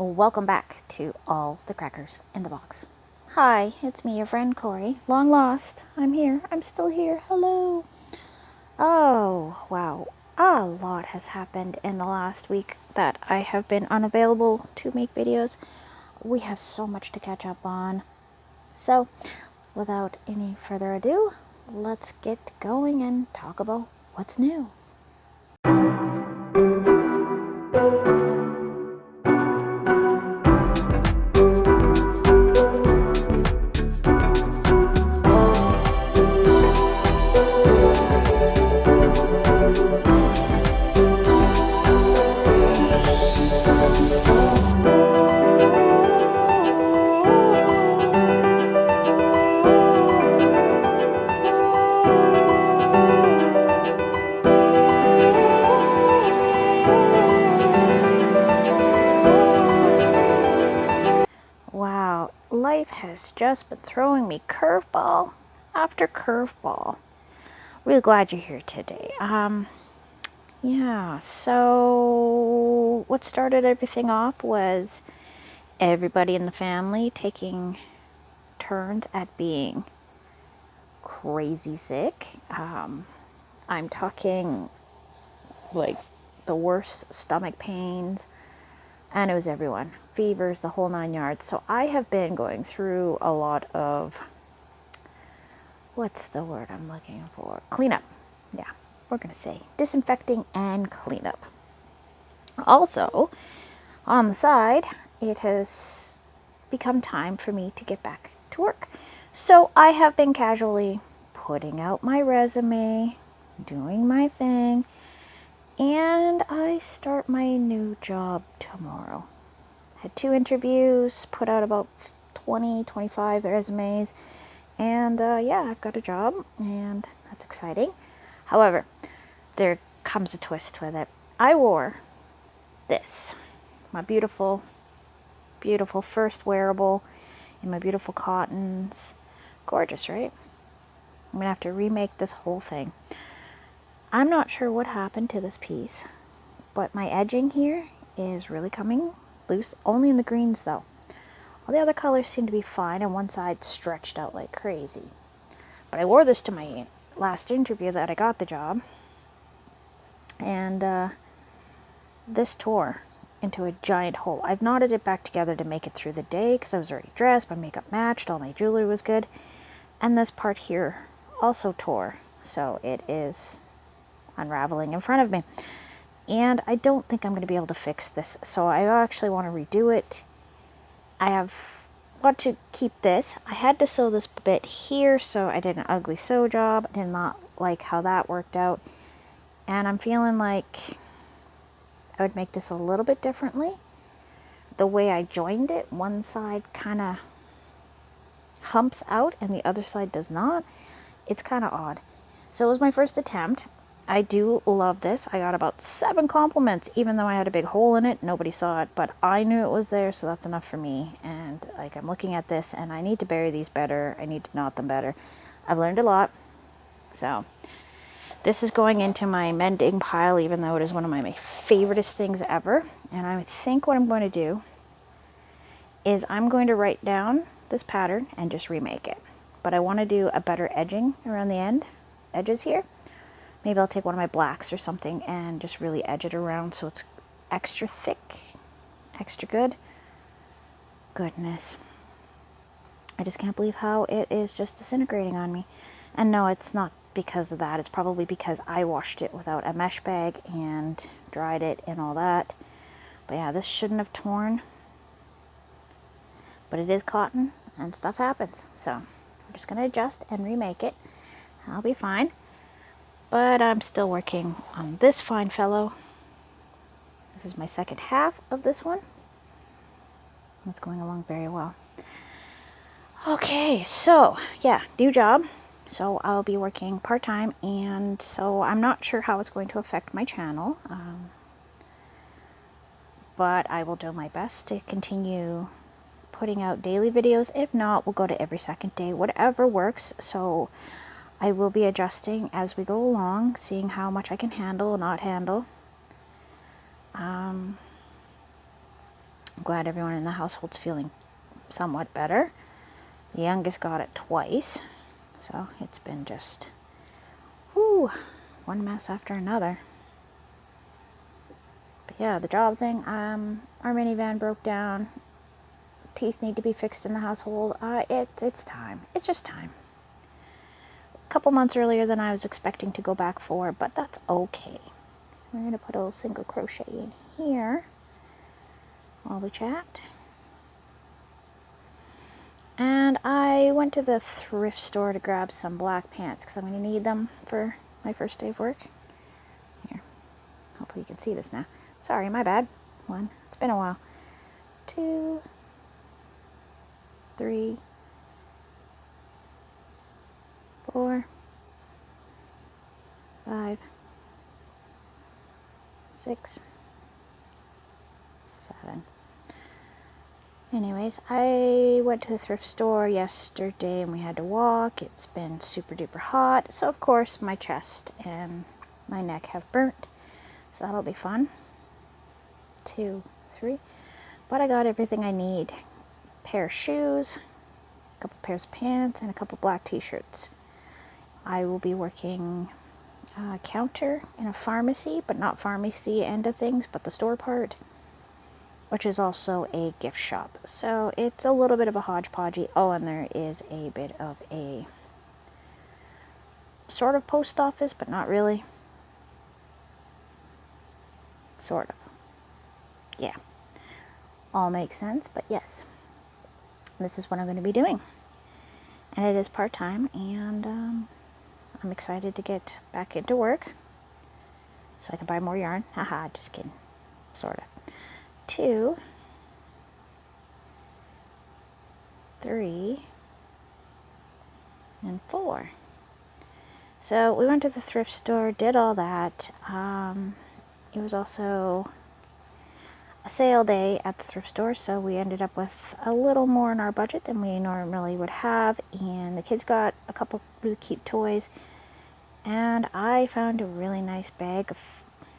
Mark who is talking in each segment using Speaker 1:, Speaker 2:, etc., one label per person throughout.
Speaker 1: Welcome back to All the Crackers in the Box. Hi, it's me, your friend Corey. Long lost. I'm here. I'm still here. Hello. Oh, wow. A lot has happened in the last week that I have been unavailable to make videos. We have so much to catch up on. So, without any further ado, let's get going and talk about what's new. Wow, life has just been throwing me curveball after curveball. Really glad you're here today. Yeah, so what started everything off was everybody in the family taking turns at being crazy sick. I'm talking like the worst stomach pains, and it was everyone. Fevers, the whole 9 yards. So I have been going through a lot of, what's the word I'm looking for? Cleanup. Yeah, we're going to say disinfecting and cleanup. Also, on the side, it has become time for me to get back to work. So I have been casually putting out my resume, doing my thing, and I start my new job tomorrow. Had 2 interviews, put out about 25 resumes, and yeah, I've got a job, and that's exciting. However, there comes a twist with it. I wore this, my beautiful, beautiful first wearable in my beautiful cottons. Gorgeous, right? I'm gonna have to remake this whole thing. I'm not sure what happened to this piece, but my edging here is really coming loose, only in the greens though. All the other colors seem to be fine, and one side stretched out like crazy. But I wore this to my last interview that I got the job, and this tore into a giant hole. I've knotted it back together to make it through the day because I was already dressed, my makeup matched, all my jewelry was good, and this part here also tore, so it is unraveling in front of me. And I don't think I'm going to be able to fix this, so I actually want to redo it. I want to keep this. I had to sew this bit here, so I did an ugly sew job. I did not like how that worked out, and I'm feeling like I would make this a little bit differently. The way I joined it, one side kind of humps out and the other side does not. It's kind of odd. So it was my first attempt. I do love this. I got about 7 compliments, even though I had a big hole in it. Nobody saw it, but I knew it was there, so that's enough for me. And like, I'm looking at this and I need to bury these better. I need to knot them better. I've learned a lot. So this is going into my mending pile, even though it is one of my favoriteest things ever. And I think what I'm going to do is I'm going to write down this pattern and just remake it. But I want to do a better edging around the edges here. Maybe I'll take one of my blacks or something and just really edge it around so it's extra thick, extra good. Goodness. I just can't believe how it is just disintegrating on me. And no, it's not because of that. It's probably because I washed it without a mesh bag and dried it and all that. But yeah, this shouldn't have torn. But it is cotton and stuff happens. So I'm just going to adjust and remake it. I'll be fine. But I'm still working on this fine fellow. This is my second half of this one. It's going along very well. Okay, so yeah, new job. So I'll be working part-time, and so I'm not sure how it's going to affect my channel. But I will do my best to continue putting out daily videos. If not, we'll go to every second day, whatever works. So I will be adjusting as we go along, seeing how much I can handle or not handle. I'm glad everyone in the household's feeling somewhat better. The youngest got it twice, so it's been just, whoo, one mess after another. But yeah, the job thing, our minivan broke down. Teeth need to be fixed in the household. It's time. It's just time. A couple months earlier than I was expecting to go back for, but that's okay. We're going to put a little single crochet in here while we chat. And I went to the thrift store to grab some black pants because I'm going to need them for my first day of work. Here, hopefully you can see this now. Sorry, my bad. 1, it's been a while. 2, 3, 4, 5, 6, 7. Anyways, I went to the thrift store yesterday and we had to walk. It's been super duper hot. So of course my chest and my neck have burnt. So that'll be fun. 2, 3. But I got everything I need. A pair of shoes, a couple pairs of pants, and a couple black t-shirts. I will be working counter in a pharmacy, but not pharmacy end of things, but the store part, which is also a gift shop. So it's a little bit of a hodgepodgey. Oh, and there is a bit of a sort of post office, but not really. Sort of. Yeah. All makes sense, but yes. This is what I'm going to be doing. And it is part-time, and I'm excited to get back into work so I can buy more yarn. Haha, just kidding. Sort of. 2, 3, and 4. So we went to the thrift store, did all that. It was also a sale day at the thrift store, so we ended up with a little more in our budget than we normally would have, and the kids got a couple really cute toys, and I found a really nice bag of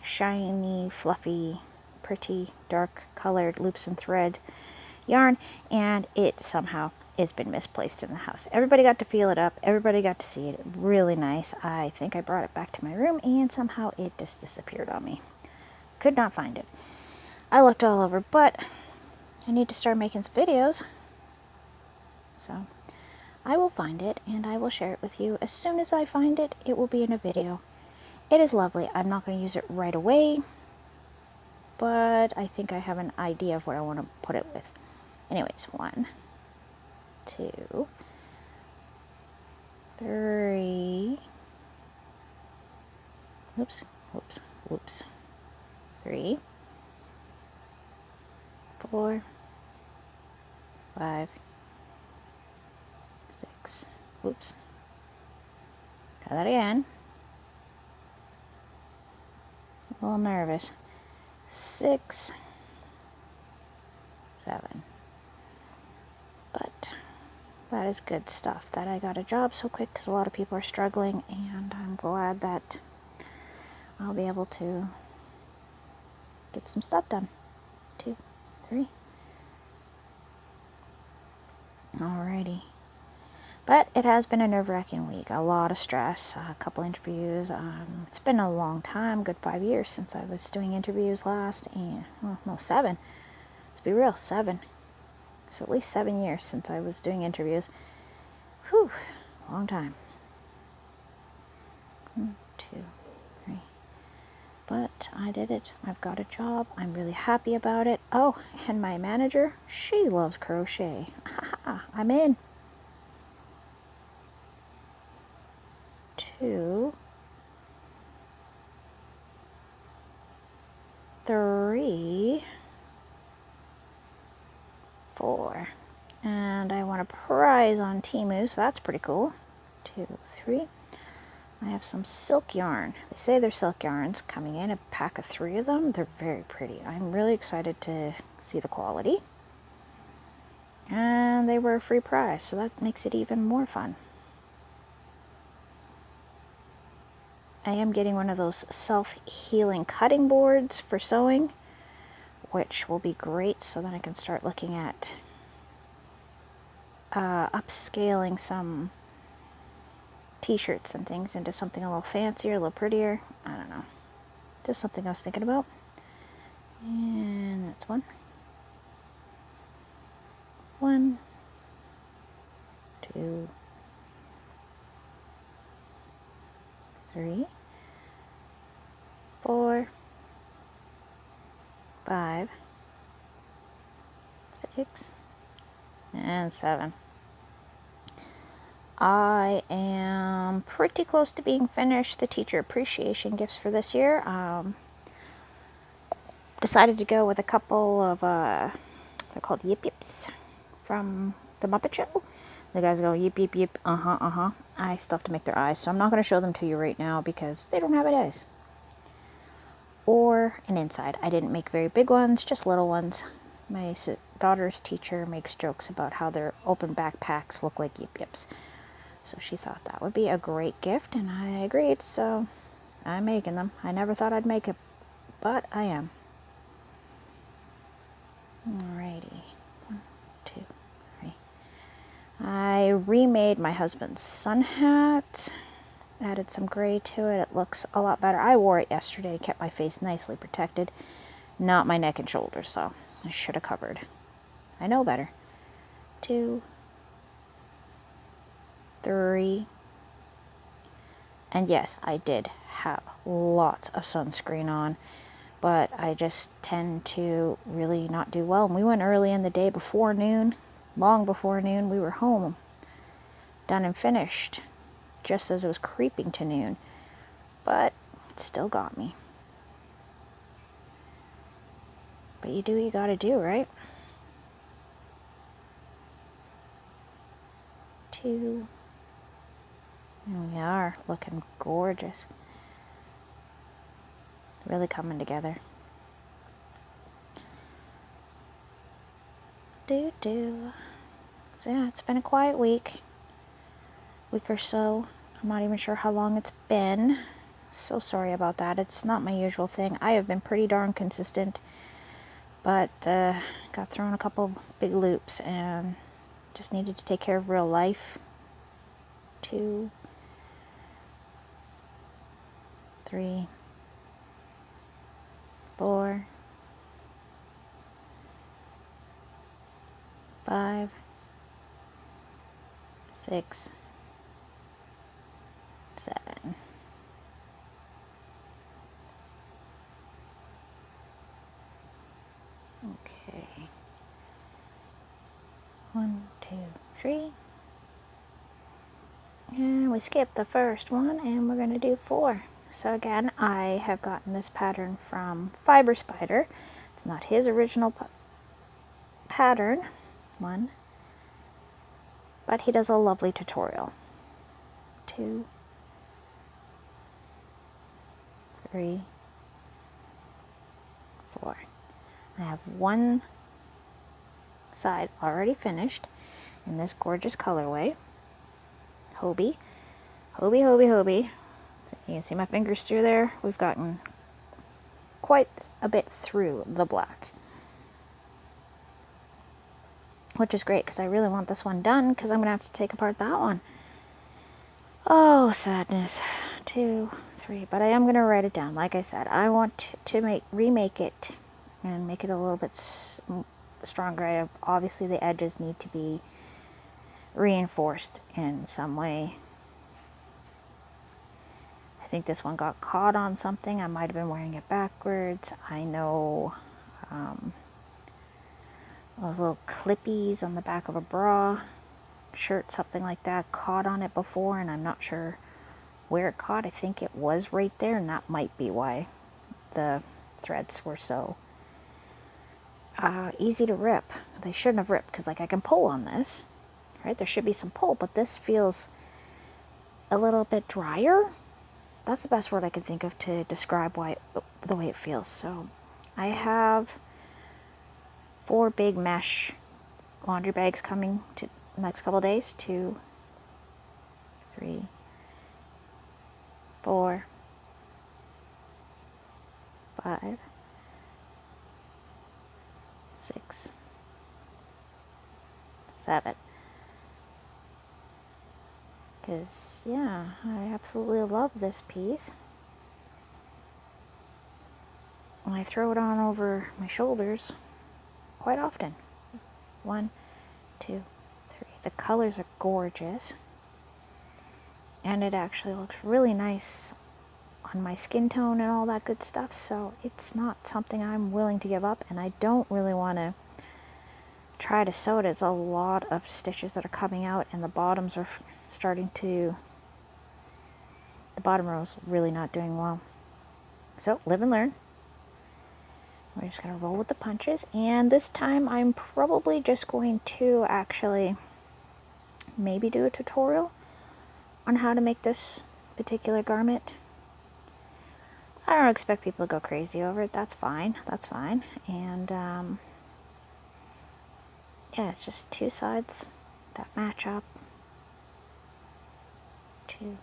Speaker 1: shiny, fluffy, pretty, dark colored loops and thread yarn, and it somehow has been misplaced in the house. Everybody got to feel it up, everybody got to see it. Really nice. I think I brought it back to my room and somehow it just disappeared on me. Could not find it. I looked all over, but I need to start making some videos, so I will find it and I will share it with you. As soon as I find it, it will be in a video. It is lovely. I'm not going to use it right away, but I think I have an idea of what I want to put it with. Anyways, 1, 2, 3, whoops, 3, 4, 5, 6, whoops, try that again, a little nervous, 6, 7, but that is good stuff that I got a job so quick because a lot of people are struggling, and I'm glad that I'll be able to get some stuff done. 2, 3. Alrighty. But it has been a nerve-wracking week. A lot of stress, a couple interviews. It's been a long time, good 5 years since I was doing interviews last, and, well, no, 7. Let's be real, 7. So at least 7 years since I was doing interviews. Whew, long time. 1, 2, 3. But I did it. I've got a job. I'm really happy about it. Oh, and my manager, she loves crochet. I'm in. 2, 3, 4. And I won a prize on Temu, so that's pretty cool. 2, 3. I have some silk yarn. They say they're silk yarns coming in, a pack of 3 of them. They're very pretty. I'm really excited to see the quality. And they were a free prize, so that makes it even more fun. I am getting one of those self-healing cutting boards for sewing, which will be great, so then I can start looking at upscaling some t-shirts and things into something a little fancier, a little prettier. I don't know. Just something I was thinking about. And that's one. 1, 2, 3, 4, 5, 6, and 7. I am pretty close to being finished the teacher appreciation gifts for this year. Decided to go with a couple of, they're called Yip Yips from the Muppet Show. The guys go yip yip yip, uh-huh, uh-huh. I still have to make their eyes, so I'm not going to show them to you right now because they don't have eyes. Or an inside. I didn't make very big ones, just little ones. My daughter's teacher makes jokes about how their open backpacks look like Yip Yips. So she thought that would be a great gift, and I agreed, so I'm making them. I never thought I'd make it, but I am. Alrighty. 1, 2, 3. I remade my husband's sun hat. Added some gray to it. It looks a lot better. I wore it yesterday, kept my face nicely protected. Not my neck and shoulders, so I should have covered. I know better. 2, 3. And yes, I did have lots of sunscreen on, but I just tend to really not do well. And we went early in the day before noon, long before noon. We were home, done and finished, just as it was creeping to noon. But it still got me. But you do what you gotta do, right? 2. And we are looking gorgeous. Really coming together. So yeah, it's been a quiet week or so. I'm not even sure how long it's been. So sorry about that. It's not my usual thing. I have been pretty darn consistent, but got thrown a couple big loops and just needed to take care of real life. 2, 3, 4, 5, 6, 7. Okay. 1, 2, 3. And we skipped the first one, and we're going to do 4. So again, I have gotten this pattern from Fiber Spider. It's not his original pattern one, but he does a lovely tutorial. 2, 3, 4. I have one side already finished in this gorgeous colorway. Hobie. Hobie, Hobie, Hobie. So you can see my fingers through there. We've gotten quite a bit through the black, which is great because I really want this one done because I'm going to have to take apart that one. Oh, sadness. 2, 3. But I am going to write it down. Like I said, I want to remake it and make it a little bit stronger. Obviously, the edges need to be reinforced in some way. I think this one got caught on something. I might have been wearing it backwards. I know those little clippies on the back of a bra, shirt, something like that, caught on it before, and I'm not sure where it caught. I think it was right there, and that might be why the threads were so easy to rip. They shouldn't have ripped because, like, I can pull on this, right? There should be some pull, but this feels a little bit drier. That's the best word I can think of to describe the way it feels. So I have 4 big mesh laundry bags coming to the next couple days. 2, 3, 4, 5, 6, 7. Because, yeah, I absolutely love this piece. I throw it on over my shoulders quite often. 1, 2, 3. The colors are gorgeous. And it actually looks really nice on my skin tone and all that good stuff. So it's not something I'm willing to give up. And I don't really want to try to sew it. It's a lot of stitches that are coming out, and the bottoms are starting to, the bottom row is really not doing well. So live and learn. We're just going to roll with the punches, and this time I'm probably just going to actually maybe do a tutorial on how to make this particular garment. I don't expect people to go crazy over it. That's fine. That's fine. And yeah, it's just 2 sides that match up. 2,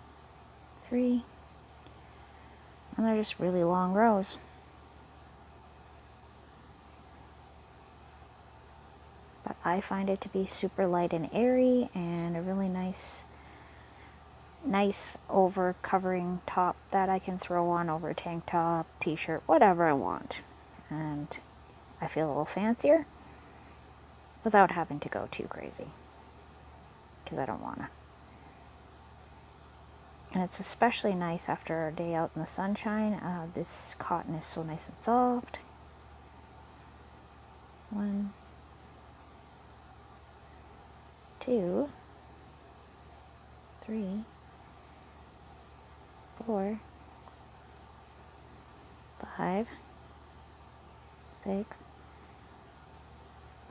Speaker 1: 3, and they're just really long rows. But I find it to be super light and airy, and a really nice over covering top that I can throw on over a tank top, t-shirt, whatever I want. And I feel a little fancier without having to go too crazy, because I don't want to. And it's especially nice after a day out in the sunshine. This cotton is so nice and soft. 1, 2, 3, 4, 5, 6,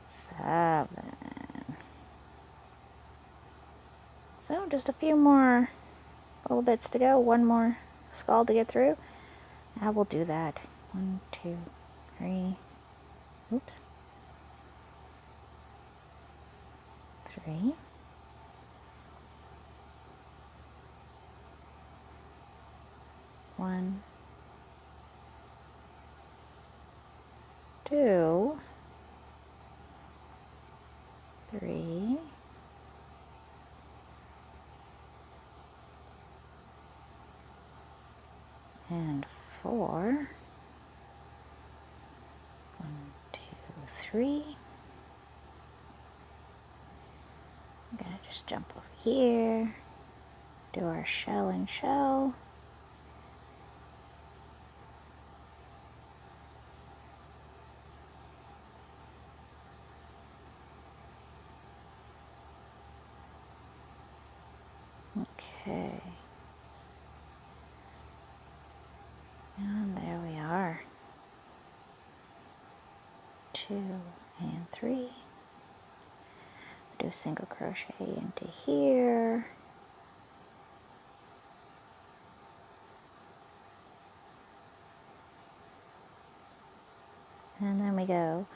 Speaker 1: 7. So just a few more little bits to go. One more scald to get through. I will do that. 1, 2, 3. Oops. 3. 1, 2, 3, and 4. 1, 2, 3. I'm gonna just jump over here, do our shell and shell. Okay. And there we are. 2 and 3. Do a single crochet into here. And then we go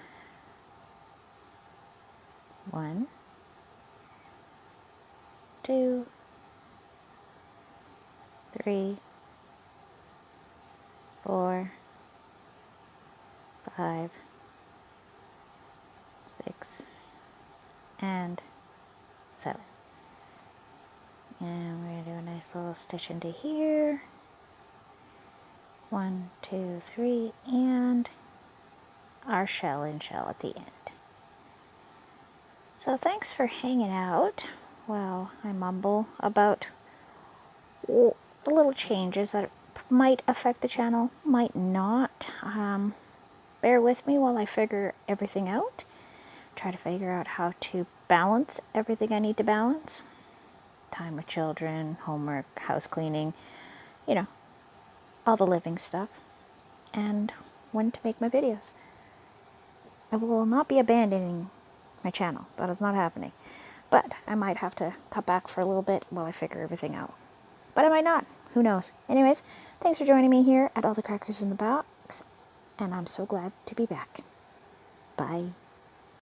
Speaker 1: 1, 2, 3, 4, 5, 6, and 7. And we're going to do a nice little stitch into here. 1, 2, 3, and our shell and shell at the end. So thanks for hanging out while I mumble about the little changes that might affect the channel, might not. Bear with me while I figure everything out. Try to figure out how to balance everything I need to balance. Time with children, homework, house cleaning, you know, all the living stuff. And when to make my videos. I will not be abandoning my channel. That is not happening. But I might have to cut back for a little bit while I figure everything out. But I might not. Who knows? Anyways, thanks for joining me here at All the Crackers in the Box. And I'm so glad to be back. Bye.